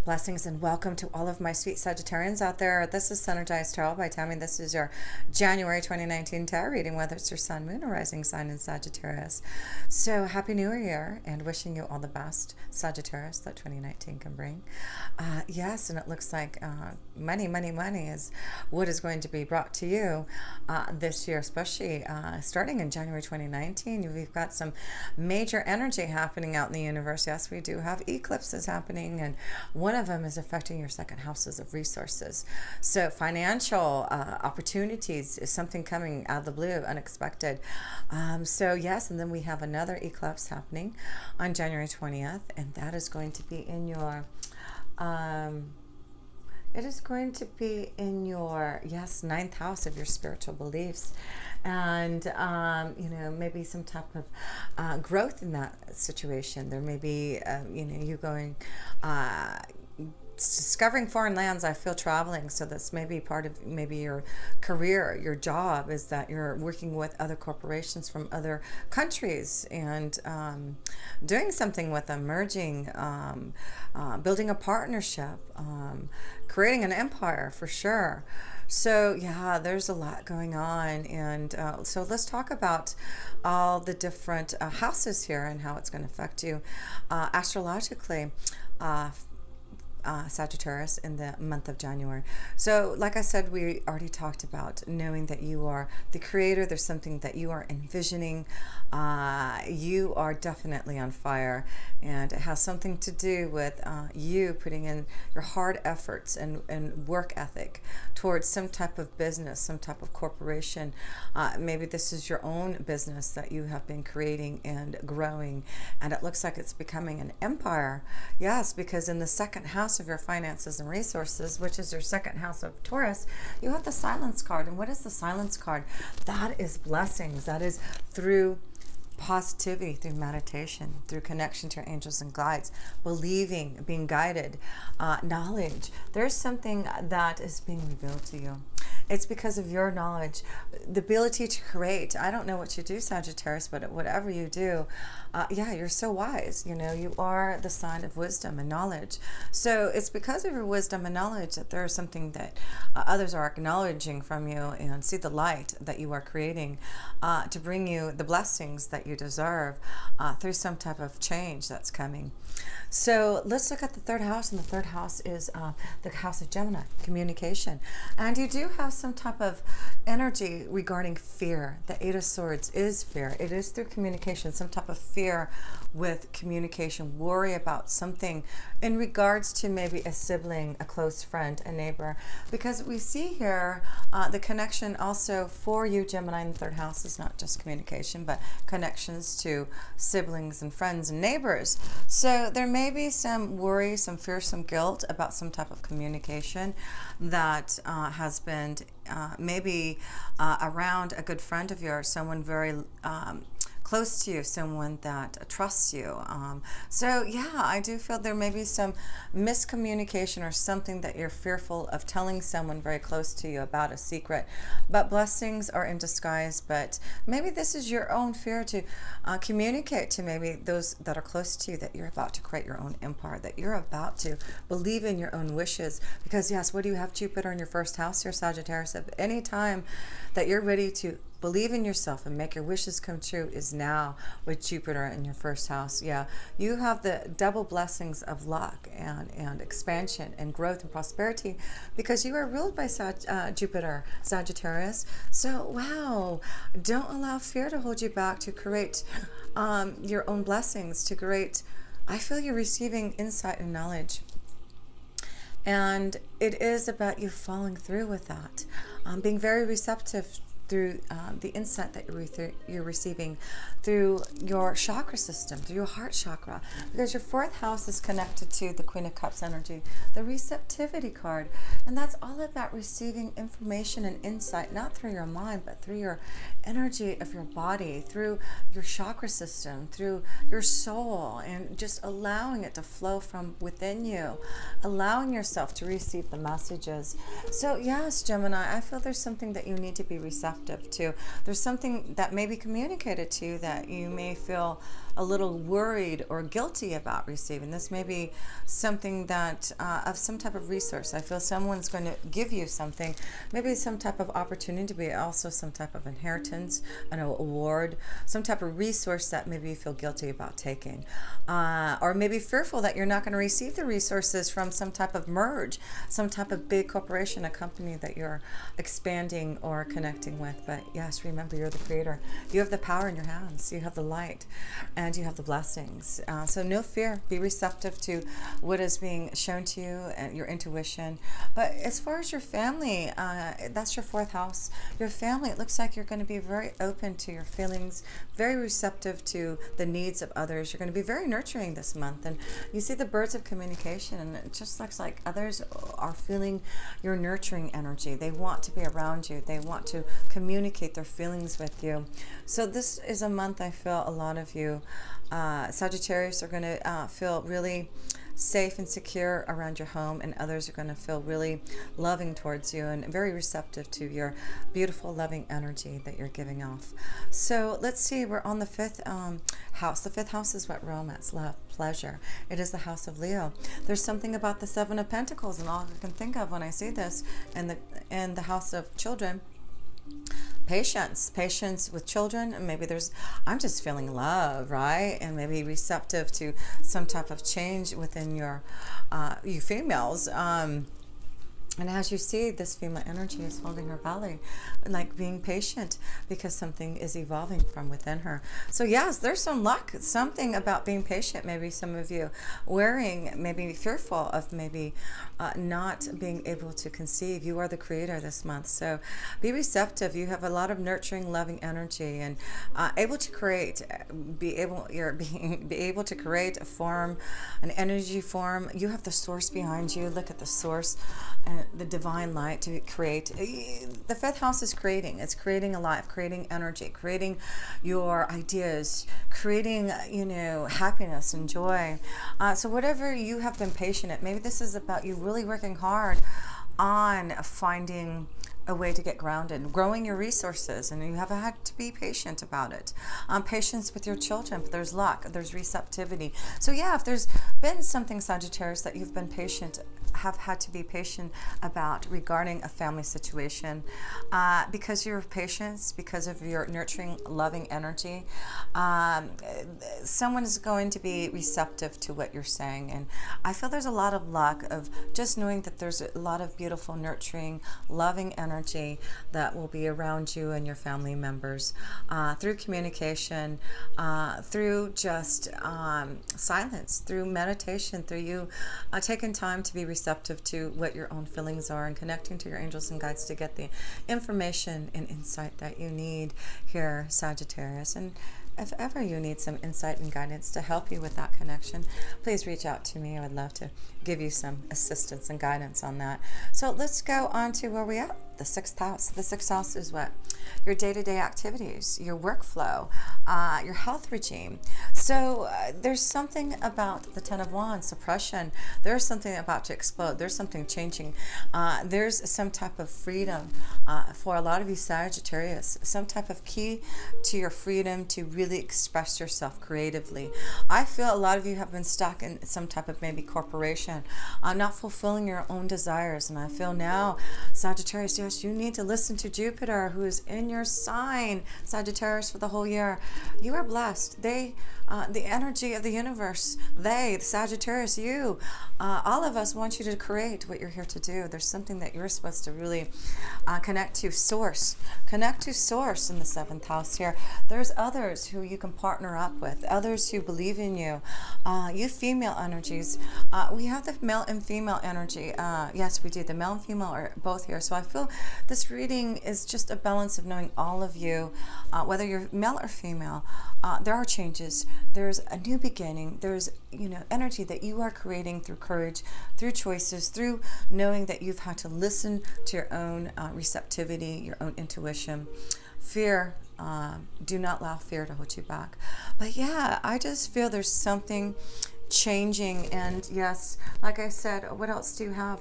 Blessings and welcome to all of my sweet Sagittarians out there. This is Synergized Tarot by Tammy. This is your January 2019 tarot reading, whether it's your sun, moon, or rising sign in Sagittarius. So happy new year and wishing you all the best, Sagittarius, that 2019 can bring. Yes, and it looks like money is what is going to be brought to you this year, especially starting in January 2019. We've got some major energy happening out in the universe. Yes, we do have eclipses happening, and one of them is affecting your second houses of resources. So financial opportunities is something coming out of the blue, unexpected. So yes, and then we have another eclipse happening on January 20th, and that is going to be in your it is going to be in your, yes, ninth house of your spiritual beliefs. And, you know, maybe some type of growth in that situation. There may be, you know, you going, discovering foreign lands. I feel traveling, so that's maybe part of maybe your career, your job, is that you're working with other corporations from other countries and doing something with them, merging, building a partnership, creating an empire for sure. So yeah, there's a lot going on, and so let's talk about all the different houses here and how it's going to affect you astrologically, Sagittarius, in the month of January. So like I said, we already talked about knowing that you are the creator. There's something that you are envisioning. You are definitely on fire, and it has something to do with you putting in your hard efforts and work ethic towards some type of business, some type of corporation. Maybe this is your own business that you have been creating and growing, and it looks like it's becoming an empire. Yes, because in the second house of your finances and resources, which is your second house of Taurus, you have the silence card. And what is the silence card? That is blessings. That is through positivity, through meditation, through connection to your angels and guides, believing, being guided, knowledge. There's something that is being revealed to you. It's because of your knowledge, the ability to create. I don't know what you do, Sagittarius, but whatever you do, yeah, you're so wise. You know, you are the sign of wisdom and knowledge. So it's because of your wisdom and knowledge that there is something that others are acknowledging from you and see the light that you are creating to bring you the blessings that you deserve through some type of change that's coming. So let's look at the third house, and the third house is the house of Gemini, communication. And you do have some type of energy regarding fear. The Eight of Swords is fear. It is through communication, some type of fear with communication, worry about something in regards to maybe a sibling, a close friend, a neighbor. Because we see here the connection also for you, Gemini, in the third house is not just communication, but connections to siblings and friends and neighbors. So there may be some worry, some fear, some guilt about some type of communication that has been maybe around a good friend of yours, someone very close to you, someone that trusts you. So yeah, I do feel there may be some miscommunication or something that you're fearful of telling someone very close to you about a secret. But blessings are in disguise. But maybe this is your own fear to communicate to maybe those that are close to you that you're about to create your own empire, that you're about to believe in your own wishes. Because yes, what do you have? Jupiter in your first house here, Sagittarius. At any time that you're ready to believe in yourself and make your wishes come true is now with Jupiter in your first house. Yeah, you have the double blessings of luck and expansion and growth and prosperity because you are ruled by Jupiter, Sagittarius. So, wow, don't allow fear to hold you back to create your own blessings, to create, I feel you're receiving insight and knowledge. And it is about you following through with that, being very receptive through the insight that you're receiving through your chakra system, through your heart chakra, because your fourth house is connected to the Queen of Cups energy, the receptivity card. And that's all about receiving information and insight, not through your mind, but through your energy of your body, through your chakra system, through your soul, and just allowing it to flow from within you, allowing yourself to receive the messages. So yes, Gemini, I feel there's something that you need to be receptive to. There's something that may be communicated to you that you may feel a little worried or guilty about receiving. This may be something that of some type of resource. I feel someone's going to give you something, maybe some type of opportunity, but also some type of inheritance, an award, some type of resource that maybe you feel guilty about taking, or maybe fearful that you're not going to receive the resources from some type of merge, some type of big corporation, a company that you're expanding or connecting with. But yes, remember, you're the creator. You have the power in your hands. You have the light, and you have the blessings. So no fear. Be receptive to what is being shown to you and your intuition. But as far as your family, that's your fourth house. Your family, it looks like you're going to be very open to your feelings, very receptive to the needs of others. You're going to be very nurturing this month. And you see the birds of communication, and it just looks like others are feeling your nurturing energy. They want to be around you. They want to communicate their feelings with you. So this is a month I feel a lot of you Sagittarius are going to feel really safe and secure around your home, and others are going to feel really loving towards you and very receptive to your beautiful loving energy that you're giving off. So let's see, we're on the fifth house. The fifth house is what? Romance, love, pleasure. It is the house of Leo. There's something about the Seven of Pentacles, and all I can think of when I see this in the house of children. Patience with children, and maybe I'm just feeling love, right? And maybe receptive to some type of change within you females. And as you see, this female energy is holding her belly, like being patient because something is evolving from within her. So yes, there's some luck, something about being patient. Maybe some of you maybe fearful of maybe not being able to conceive. You are the creator this month. So be receptive. You have a lot of nurturing, loving energy, and able to create, be able to create a form, an energy form. You have the source behind you. Look at the source and the divine light to create. The fifth house is creating. It's creating a life, creating energy, creating your ideas, creating, happiness and joy. So whatever you have been patient at, maybe this is about you really working hard on finding a way to get grounded, growing your resources, and you have had to be patient about it. Patience with your children, but there's luck, there's receptivity. So yeah, if there's been something, Sagittarius, that you've been patient, have had to be patient about regarding a family situation, because of your patience, because of your nurturing, loving energy, someone is going to be receptive to what you're saying. And I feel there's a lot of luck of just knowing that there's a lot of beautiful, nurturing, loving energy that will be around you and your family members, through communication, through just silence, through meditation, through you taking time to be receptive to what your own feelings are and connecting to your angels and guides to get the information and insight that you need here, Sagittarius. And if ever you need some insight and guidance to help you with that connection, please reach out to me. I would love to give you some assistance and guidance on that. So let's go on to where we are. The sixth house. The sixth house is what? Your day-to-day activities, your workflow, your health regime. So there's something about the Ten of Wands, suppression. There's something about to explode. There's something changing. There's some type of freedom for a lot of you Sagittarius, some type of key to your freedom to really express yourself creatively. I feel a lot of you have been stuck in some type of maybe corporation, not fulfilling your own desires. And I feel now, Sagittarius, yes, you need to listen to Jupiter, who is in your sign, Sagittarius, for the whole year. You are blessed. The energy of the universe, the Sagittarius, you, all of us want you to create what you're here to do. There's something that you're supposed to really connect to source. Connect to source in the seventh house here. There's others who you can partner up with, others who believe in you. You female energies, we have the male and female energy. Yes, we do. The male and female are both here. So I feel this reading is just a balance of knowing all of you, whether you're male or female. There are changes. There's a new beginning. There's, energy that you are creating through courage, through choices, through knowing that you've had to listen to your own receptivity, your own intuition. Fear, do not allow fear to hold you back. But yeah, I just feel there's something changing. And yes, like I said, what else do you have?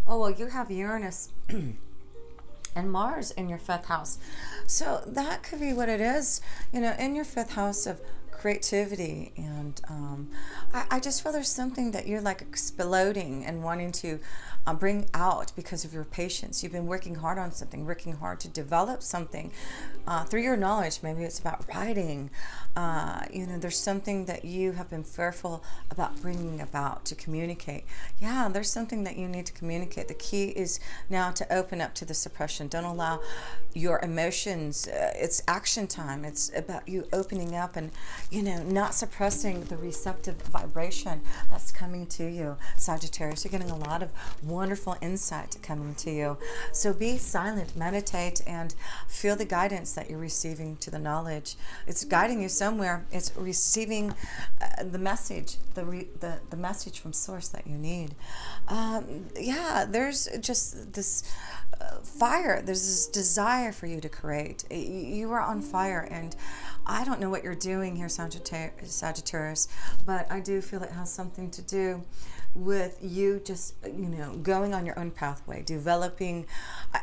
Oh, well, you have Uranus and Mars in your fifth house. So that could be what it is, in your fifth house of creativity, and I just feel there's something that you're like exploding and wanting to bring out because of your patience. You've been working hard on something, working hard to develop something through your knowledge. Maybe it's about writing. There's something that you have been fearful about bringing about to communicate. Yeah, there's something that you need to communicate. The key is now to open up to the suppression. Don't allow your emotions. It's action time. It's about you opening up and, not suppressing the receptive vibration that's coming to you. Sagittarius, you're getting a lot of wonderful insight coming to you. So be silent, meditate, and feel the guidance that you're receiving to the knowledge. It's guiding you somewhere. It's receiving the message, the message from source that you need. There's just this fire. There's this desire for you to create. You are on fire, and I don't know what you're doing here, Sagittarius, but I do feel it has something to do with you just, going on your own pathway, developing.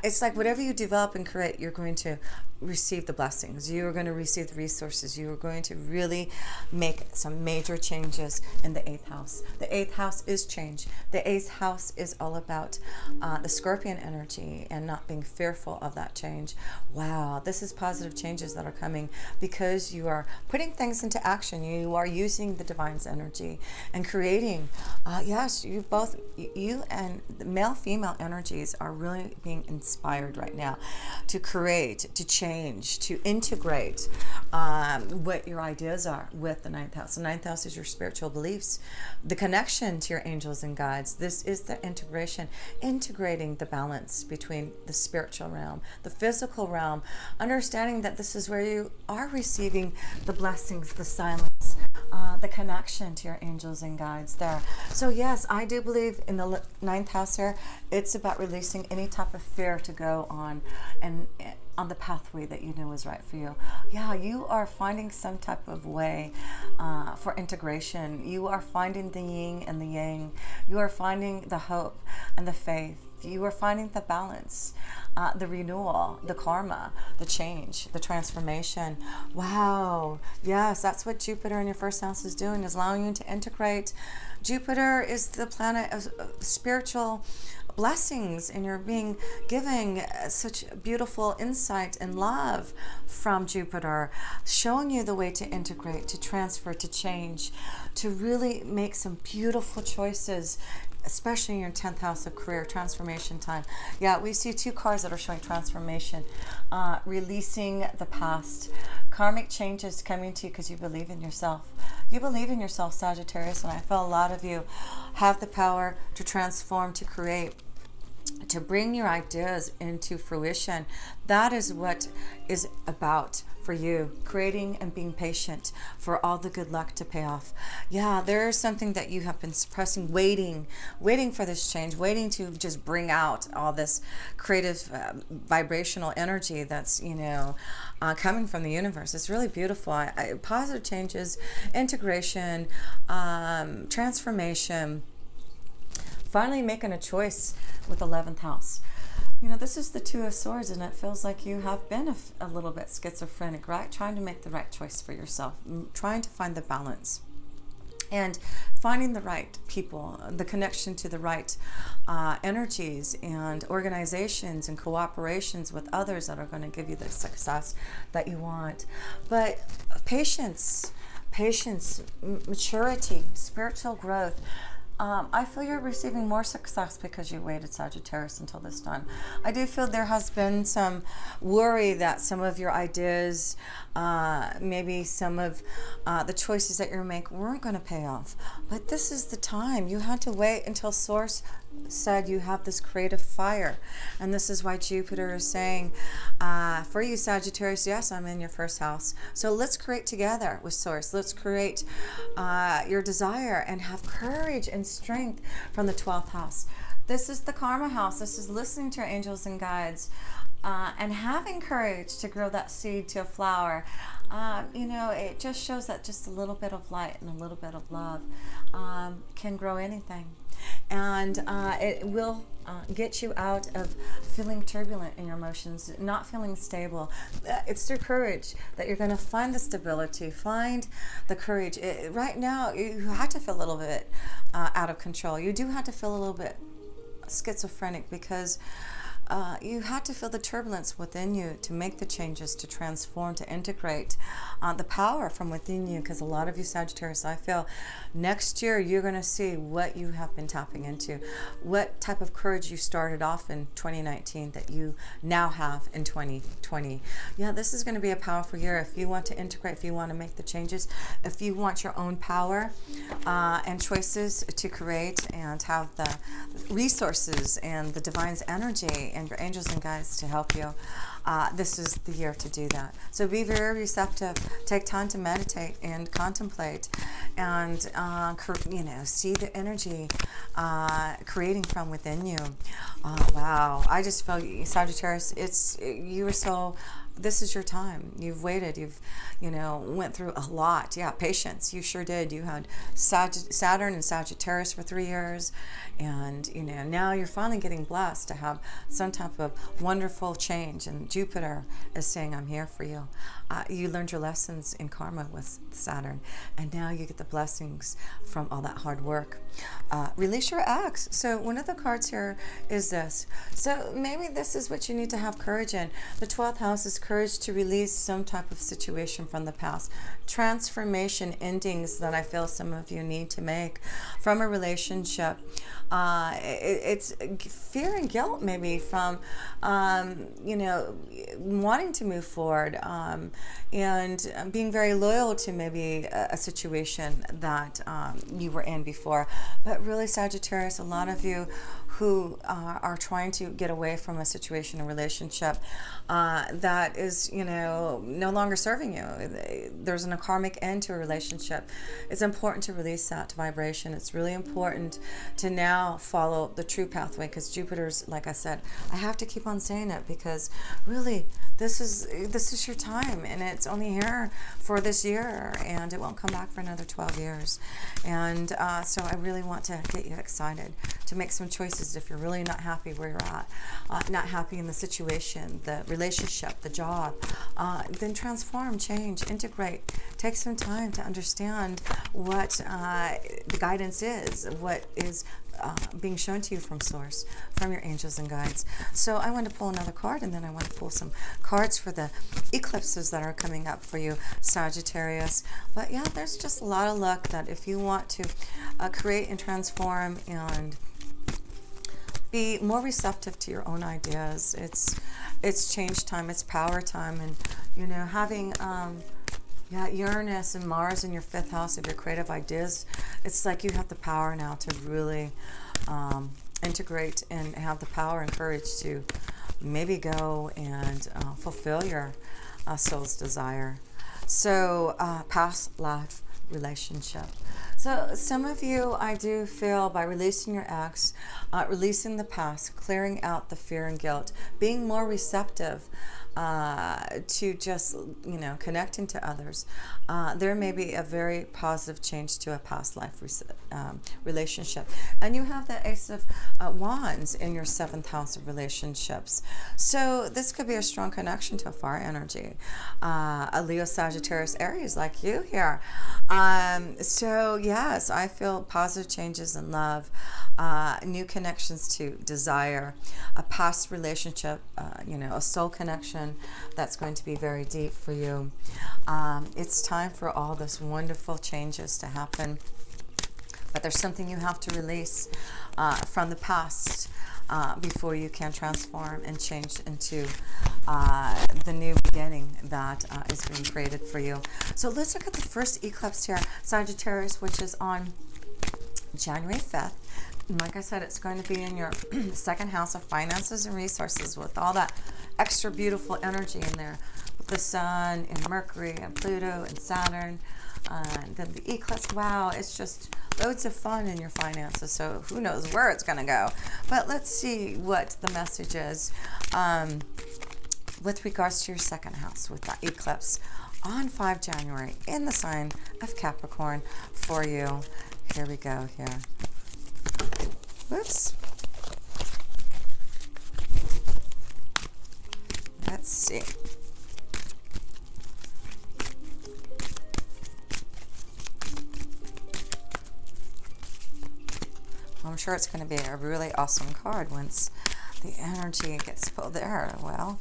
It's like whatever you develop and create, you're going to receive the blessings. You are going to receive the resources. You are going to really make some major changes in the 8th house. The 8th house is change. The 8th house is all about the Scorpion energy and not being fearful of that change. Wow, this is positive changes that are coming because you are putting things into action. You are using the divine's energy and creating. Yes, you and the male-female energies are really being inspired right now to create, to change, to integrate what your ideas are with the 9th house. The 9th house is your spiritual beliefs, the connection to your angels and guides. This is the integration, integrating the balance between the spiritual realm, the physical realm, understanding that this is where you are receiving the blessings, the silence, the connection to your angels and guides there. So yes, I do believe in the 9th house here. It's about releasing any type of fear to go on and on the pathway that you know is right for you. Yeah, you are finding some type of way for integration. You are finding the yin and the yang. You are finding the hope and the faith. You are finding the balance, the renewal, the karma, the change, the transformation. Wow. Yes, that's what Jupiter in your first house is doing, is allowing you to integrate. Jupiter is the planet of spiritual blessings, and you're being giving such beautiful insight and love from Jupiter, showing you the way to integrate, to transfer, to change, to really make some beautiful choices, especially in your 10th house of career, transformation time. Yeah, we see 2 cards that are showing transformation, releasing the past, karmic changes coming to you because you believe in yourself. You believe in yourself, Sagittarius, and I feel a lot of you have the power to transform, to create, to bring your ideas into fruition. That is what is about for you, creating and being patient for all the good luck to pay off. Yeah, there is something that you have been suppressing, waiting for this change, waiting to just bring out all this creative vibrational energy that's, coming from the universe. It's really beautiful. Positive changes, integration, transformation, finally making a choice with 11th house. This is the 2 of Swords, and it feels like you have been a little bit schizophrenic, right? Trying to make the right choice for yourself, trying to find the balance, and finding the right people, the connection to the right energies and organizations and cooperations with others that are going to give you the success that you want. But patience, maturity, spiritual growth. I feel you're receiving more success because you waited, Sagittarius, until this time. I do feel there has been some worry that some of your ideas, maybe some of the choices that you make weren't going to pay off. But this is the time. You had to wait until Source said you have this creative fire. And this is why Jupiter is saying, for you, Sagittarius, yes, I'm in your first house. So let's create together with Source. Let's create your desire and have courage and strength from the 12th house. This is the karma house. This is listening to your angels and guides and having courage to grow that seed to a flower. It just shows that just a little bit of light and a little bit of love can grow anything. and it will get you out of feeling turbulent in your emotions, not feeling stable. It's through courage that you're going to find the stability, find the courage. Right now, you have to feel a little bit out of control. You do have to feel a little bit schizophrenic, because you have to feel the turbulence within you to make the changes, to transform, to integrate the power from within you. Because a lot of you Sagittarius, I feel next year you're going to see what you have been tapping into, what type of courage you started off in 2019 that you now have in 2020. Yeah, this is going to be a powerful year if you want to integrate, if you want to make the changes, if you want your own power and choices to create and have the resources and the divine's energy and your angels and guides to help you. This is the year to do that. So be very receptive. Take time to meditate and contemplate, and see the energy creating from within you. Wow, I just felt, Sagittarius, you were so. This is your time. You've waited. You've, went through a lot. Yeah, patience. You sure did. You had Saturn and Sagittarius for 3 years, and now you're finally getting blessed to have some type of wonderful change. And Jupiter is saying, "I'm here for you." You learned your lessons in karma with Saturn, and now you get the blessings from all that hard work. Release your ex. So one of the cards here is this. So maybe this is what you need to have courage in. The 12th house is courage to release some type of situation from the past. Transformation endings that I feel some of you need to make from a relationship. It's fear and guilt maybe from, wanting to move forward and being very loyal to maybe a situation that you were in before. But really, Sagittarius, a lot of you who are trying to get away from a situation, a relationship that is, no longer serving you. There's a karmic end to a relationship. It's important to release that vibration. It's really important to now follow the true pathway, because Jupiter's, like I said, I have to keep on saying it, because really this is your time, and it's only here for this year, and it won't come back for another 12 years. And so I really want to get you excited to make some choices if you're really not happy where you're at, not happy in the situation, the relationship, the job. Then transform, change, integrate. Take some time to understand what the guidance is, what is being shown to you from source, from your angels and guides. So I want to pull another card, and then I want to pull some cards for the eclipses that are coming up for you, Sagittarius. But yeah, there's just a lot of luck that if you want to create and transform and be more receptive to your own ideas, it's change time, it's power time. And having Uranus and Mars in your 5th house of your creative ideas, it's like you have the power now to really integrate and have the power and courage to maybe go and fulfill your soul's desire. So past life relationship. So some of you, I do feel, by releasing your ex, releasing the past, clearing out the fear and guilt, being more receptive to just, connecting to others, there may be a very positive change to a past life relationship. And you have the Ace of Wands in your 7th house of relationships. So this could be a strong connection to a fire energy, a Leo, Sagittarius, Aries like you here. So yes, I feel positive changes in love, new connections to desire, a past relationship, a soul connection that's going to be very deep for you. It's time for all those wonderful changes to happen, but there's something you have to release from the past before you can transform and change into the new beginning that is being created for you. So let's look at the first eclipse here, Sagittarius, which is on January 5th. And like I said, it's going to be in your 2nd house of finances and resources, with all that extra beautiful energy in there, with the Sun and Mercury and Pluto and Saturn. And then the eclipse, wow, it's just loads of fun in your finances. So who knows where it's going to go. But let's see what the message is with regards to your 2nd house with that eclipse on 5 January in the sign of Capricorn for you. Here we go here. cards. Let's see. I'm sure it's going to be a really awesome card once the energy gets pulled there. Well,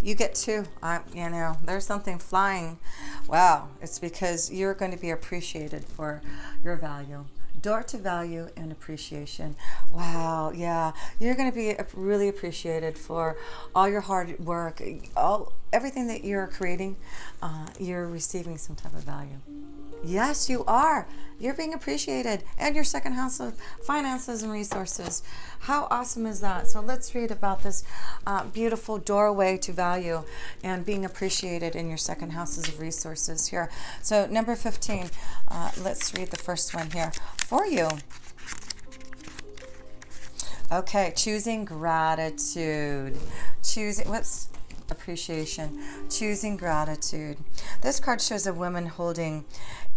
you get two. You know, there's something flying. Wow, it's because you're going to be appreciated for your value. Door to value and appreciation. Wow, yeah. You're going to be really appreciated for all your hard work, everything that you're creating. You're receiving some type of value. Yes, you are. You're being appreciated. And your second house of finances and resources. How awesome is that? So let's read about this beautiful doorway to value and being appreciated in your second houses of resources here. So number 15, let's read the first one here for you. Okay, choosing gratitude. Appreciation. Choosing gratitude. This card shows a woman holding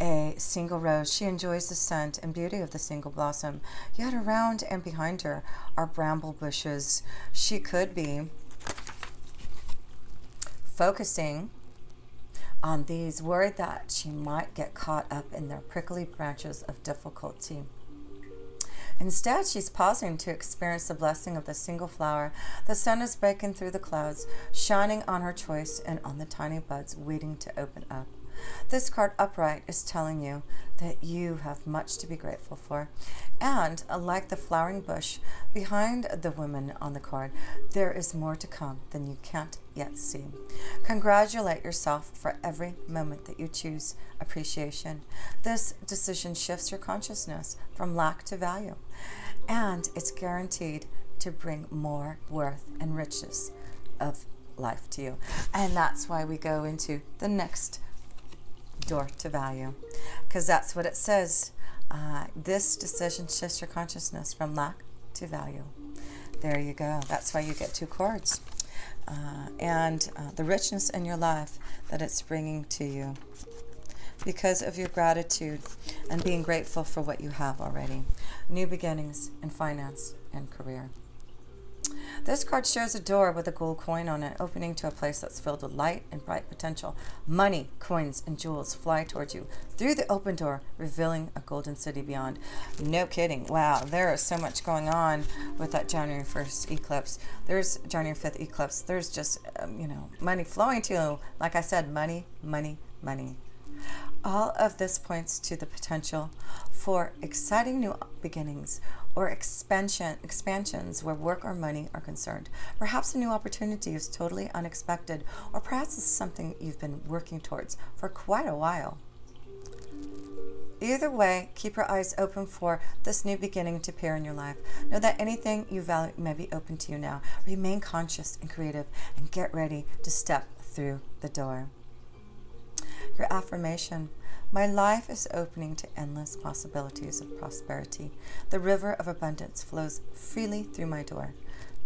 a single rose. She enjoys the scent and beauty of the single blossom. Yet around and behind her are bramble bushes. She could be focusing on these, worried that she might get caught up in their prickly branches of difficulty. Instead, she's pausing to experience the blessing of the single flower. The sun is breaking through the clouds, shining on her choice and on the tiny buds waiting to open up. This card upright is telling you that you have much to be grateful for. And like the flowering bush behind the woman on the card, there is more to come than you can't yet see. Congratulate yourself for every moment that you choose appreciation. This decision shifts your consciousness from lack to value, and it's guaranteed to bring more worth and richness of life to you. And that's why we go into the next door to value, because that's what it says. This decision shifts your consciousness from lack to value. There you go. That's why you get two cards. And the richness in your life that it's bringing to you because of your gratitude and being grateful for what you have already. New beginnings in finance and career. This card shows a door with a gold coin on it, opening to a place that's filled with light and bright potential. Money, coins, and jewels fly towards you through the open door, revealing a golden city beyond. No kidding. Wow, there is so much going on with that January 1st eclipse. There's January 5th eclipse. There's just, money flowing to you. Like I said, money, money, money. All of this points to the potential for exciting new beginnings or expansions where work or money are concerned. Perhaps a new opportunity is totally unexpected, or perhaps it's something you've been working towards for quite a while. Either way, keep your eyes open for this new beginning to appear in your life. Know that anything you value may be open to you now. Remain conscious and creative, and get ready to step through the door. Your affirmation: my life is opening to endless possibilities of prosperity. The river of abundance flows freely through my door,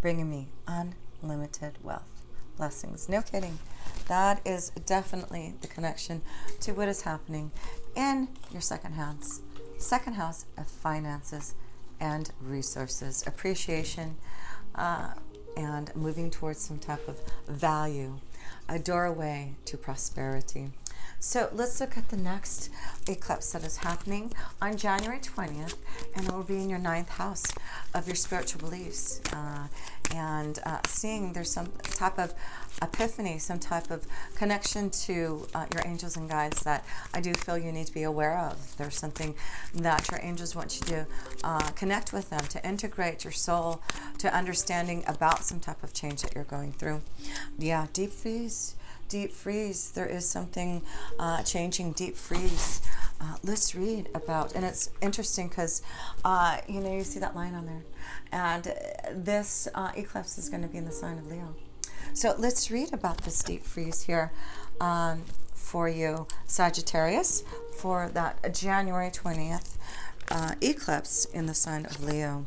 bringing me unlimited wealth. Blessings. No kidding. That is definitely the connection to what is happening in your second house of finances and resources, appreciation, and moving towards some type of value, a doorway to prosperity. So let's look at the next eclipse that is happening on January 20th, and it will be in your 9th house of your spiritual beliefs. Seeing there's some type of epiphany, some type of connection to your angels and guides that I do feel you need to be aware of. There's something that your angels want you to connect with them, to integrate your soul to understanding about some type of change that you're going through. Yeah, deep freeze. Deep freeze. There is something changing. Deep freeze. Let's read about, and it's interesting because you see that line on there, and this eclipse is going to be in the sign of Leo. So let's read about this deep freeze here for you, Sagittarius, for that January 20th eclipse in the sign of Leo.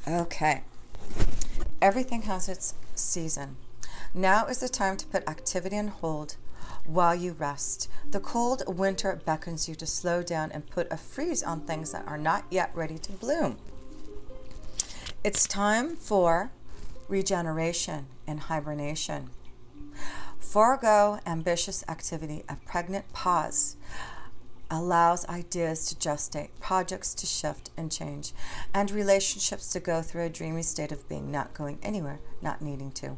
Okay. Everything has its season. Now is the time to put activity on hold while you rest. The cold winter beckons you to slow down and put a freeze on things that are not yet ready to bloom. It's time for regeneration and hibernation. Forego ambitious activity. A pregnant pause allows ideas to gestate, projects to shift and change, and relationships to go through a dreamy state of being, not going anywhere, not needing to.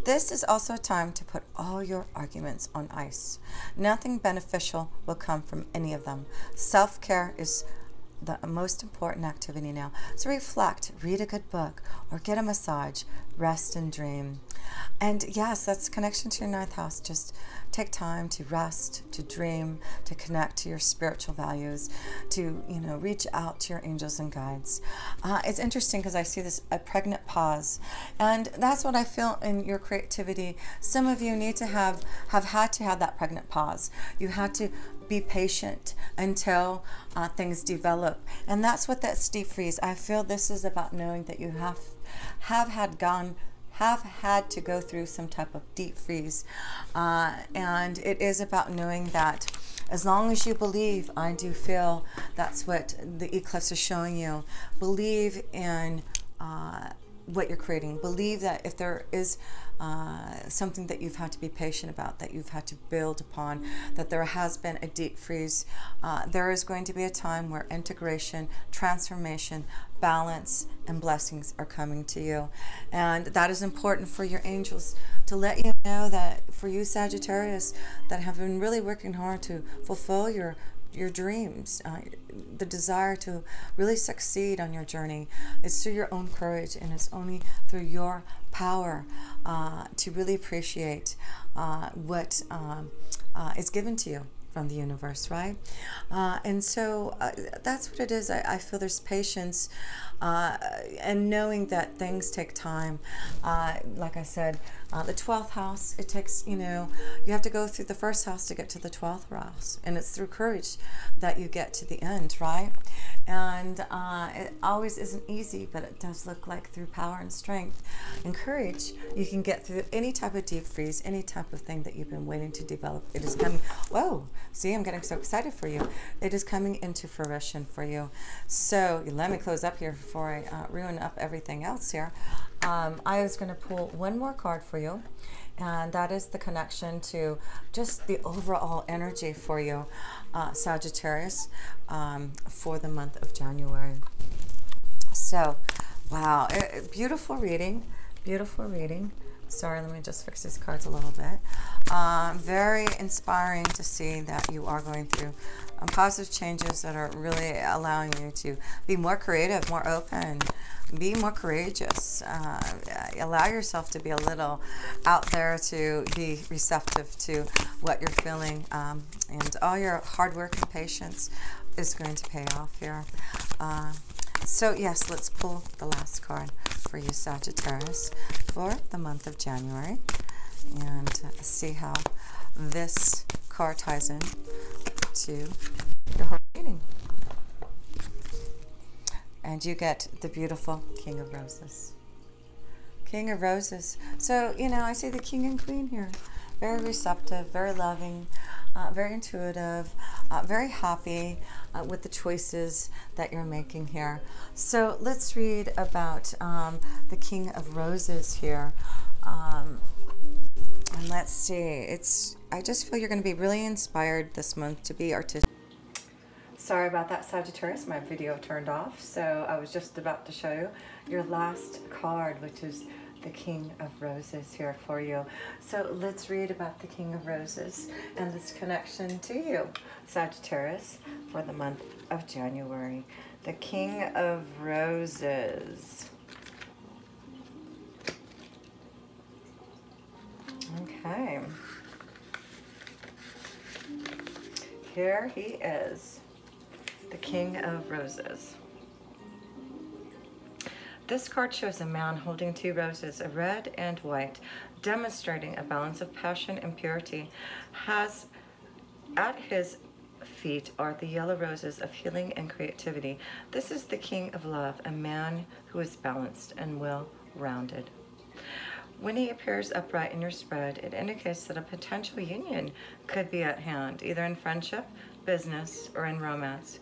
This is also a time to put all your arguments on ice. Nothing beneficial will come from any of them. Self-care is the most important activity now. So reflect, read a good book, or get a massage, rest and dream. And yes, that's connection to your ninth house. Just take time to rest, to dream, to connect to your spiritual values, to, reach out to your angels and guides. It's interesting because I see a pregnant pause. And that's what I feel in your creativity. Some of you need to have had to have that pregnant pause. You had to be patient until things develop. And that's what that deep freeze. I feel this is about knowing that you have had to go through some type of deep freeze. And it is about knowing that as long as you believe, I do feel that's what the eclipse is showing you. Believe in what you're creating. Believe that if there is something that you've had to be patient about, that you've had to build upon, that there has been a deep freeze, there is going to be a time where integration, transformation, balance, and blessings are coming to you. And that is important for your angels to let you know that for you Sagittarius that have been really working hard to fulfill your dreams, the desire to really succeed on your journey. It's through your own courage, and it's only through your power to really appreciate what is given to you from the universe, right? And so that's what it is. I feel there's patience and knowing that things take time. Like I said, the 12th house, it takes, you have to go through the first house to get to the 12th house. And it's through courage that you get to the end, right? And it always isn't easy, but it does look like through power and strength and courage, you can get through any type of deep freeze, any type of thing that you've been waiting to develop. It is coming. Whoa, see, I'm getting so excited for you. It is coming into fruition for you. So let me close up here before I ruin up everything else here. I was going to pull one more card for you, and that is the connection to just the overall energy for you, Sagittarius, for the month of January. So, wow, beautiful reading, beautiful reading. Sorry, let me just fix these cards a little bit. Very inspiring to see that you are going through positive changes that are really allowing you to be more creative, more open, be more courageous. Allow yourself to be a little out there, to be receptive to what you're feeling. And all your hard work and patience is going to pay off here. So yes, let's pull the last card for you, Sagittarius, for the month of January, and see how this card ties in to your whole reading. And you get the beautiful King of Roses. King of Roses. So, I see the King and Queen here. Very receptive, very loving, very intuitive, very happy with the choices that you're making here. So let's read about the King of Roses here. And let's see. I just feel you're going to be really inspired this month to be artistic. Sorry about that, Sagittarius. My video turned off, so I was just about to show you your last card, which is the King of Roses here for you. So let's read about the King of Roses and this connection to you, Sagittarius, for the month of January. The King of Roses. Okay. Here he is. The King of Roses. This card shows a man holding two roses, a red and white, demonstrating a balance of passion and purity. At his feet are the yellow roses of healing and creativity. This is the King of Love, a man who is balanced and well-rounded. When he appears upright in your spread, it indicates that a potential union could be at hand, either in friendship, business, or in romance.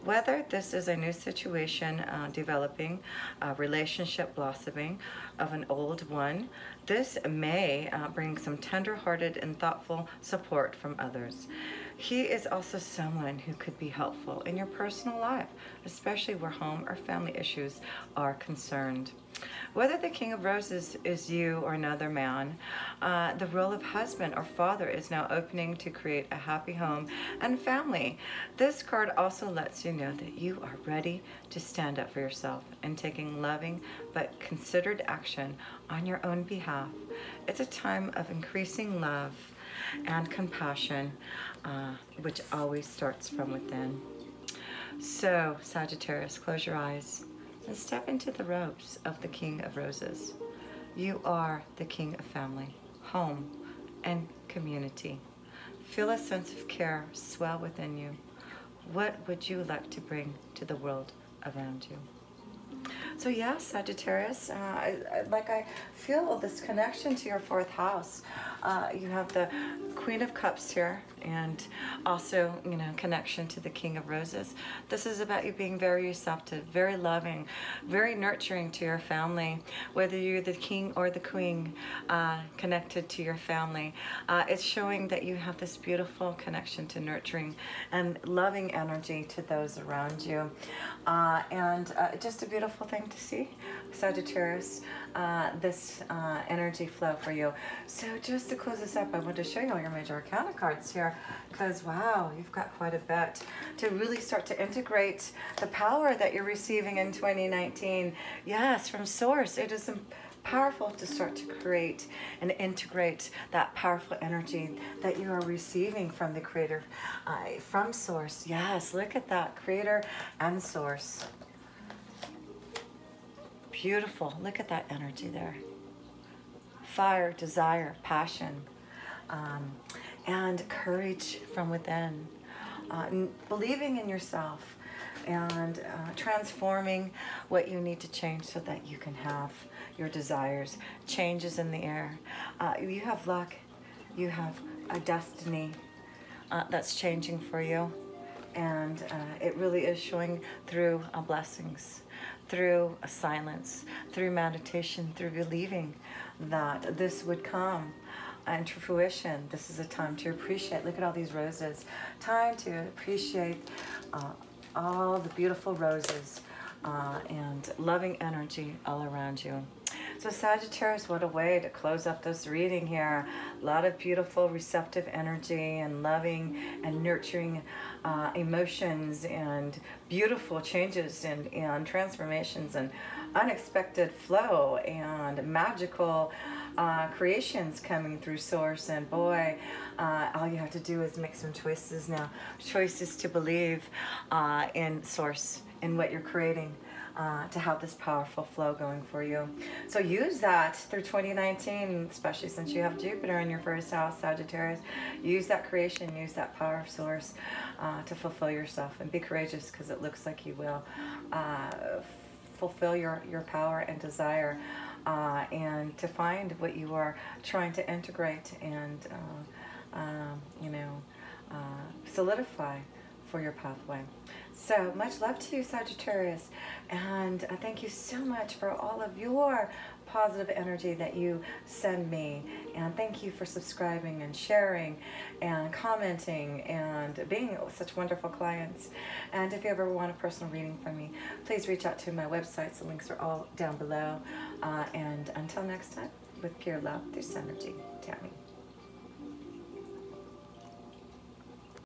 Whether this is a new situation developing, a relationship blossoming of an old one, this may bring some tender-hearted and thoughtful support from others. He is also someone who could be helpful in your personal life, especially where home or family issues are concerned. Whether the King of Roses is you or another man, the role of husband or father is now opening to create a happy home and family. This card also lets you know that you are ready to stand up for yourself and taking loving but considered action on your own behalf. It's a time of increasing love and compassion, which always starts from within. So, Sagittarius, close your eyes and step into the robes of the King of Roses. You are the king of family, home, and community. Feel a sense of care swell within you. What would you like to bring to the world around you? So yes, Sagittarius, I feel this connection to your fourth house. You have the Queen of Cups here, and also, you know, connection to the King of Roses. This is about you being very receptive, very loving, very nurturing to your family, whether you're the king or the queen connected to your family. It's showing that you have this beautiful connection to nurturing and loving energy to those around you. And just a beautiful thing to see, Sagittarius, this energy flow for you. So just to close this up, I want to show you all your major arcana cards here, because wow, you've got quite a bit to really start to integrate the power that you're receiving in 2019. Yes, from Source. It is powerful to start to create and integrate that powerful energy that you are receiving from the Creator, from Source. Yes, look at that, Creator and Source. Beautiful. Look at that energy there. Fire, desire, passion, and courage from within. Believing in yourself and transforming what you need to change so that you can have your desires. Changes in the air. You have luck. You have a destiny that's changing for you. And it really is showing through blessings, through a silence, through meditation, through believing that this would come into fruition. This is a time to appreciate. Look at all these roses. Time to appreciate all the beautiful roses and loving energy all around you. So Sagittarius, what a way to close up this reading here. A lot of beautiful receptive energy and loving and nurturing emotions and beautiful changes and transformations and unexpected flow and magical creations coming through Source. And boy, all you have to do is make some choices now. Choices to believe in Source, in what you're creating. To have this powerful flow going for you. So use that through 2019, especially since you have Jupiter in your first house, Sagittarius. Use that creation, use that power of Source to fulfill yourself, and be courageous, because it looks like you will fulfill your power and desire, and to find what you are trying to integrate and solidify for your pathway. So much love to you, Sagittarius, and thank you so much for all of your positive energy that you send me, and thank you for subscribing and sharing and commenting and being such wonderful clients. And if you ever want a personal reading from me, please reach out to my websites. The links are all down below, and until next time, with pure love through Synergy, Tammy.